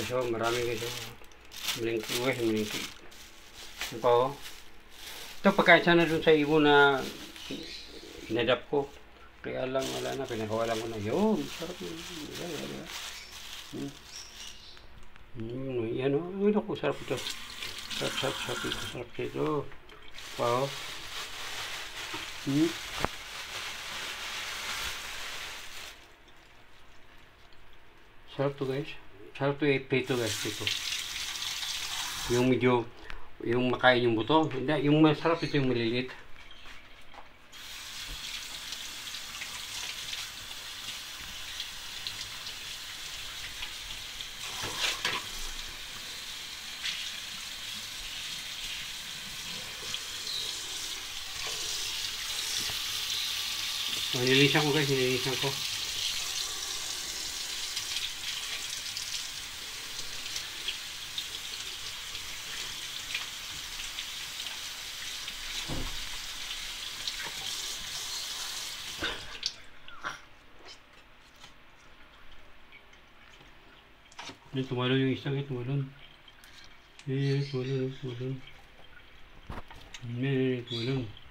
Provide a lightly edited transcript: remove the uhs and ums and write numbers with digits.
guys, oh. Marami guys, oh. Malingki guys, malingki. Ano pa, oh. Ito, pagkain sana dun sa ibon na inadap ko. Kaya lang, wala na. Pinakawalan ko na. Yun, sarap yun. Yan, oh. Ano ko, sarap ito. Sarap ito. Sarap ito. Pa, oh. Sarap to guys. Sarap to i-prito guys. Prito. Yung medyo, yung makain yung buto. Hindi, yung masarap ito yung maliliit. Nililisan ko guys, nililisan ko. Tumalon yung isang, tumalon. Tumalon. Tumalon.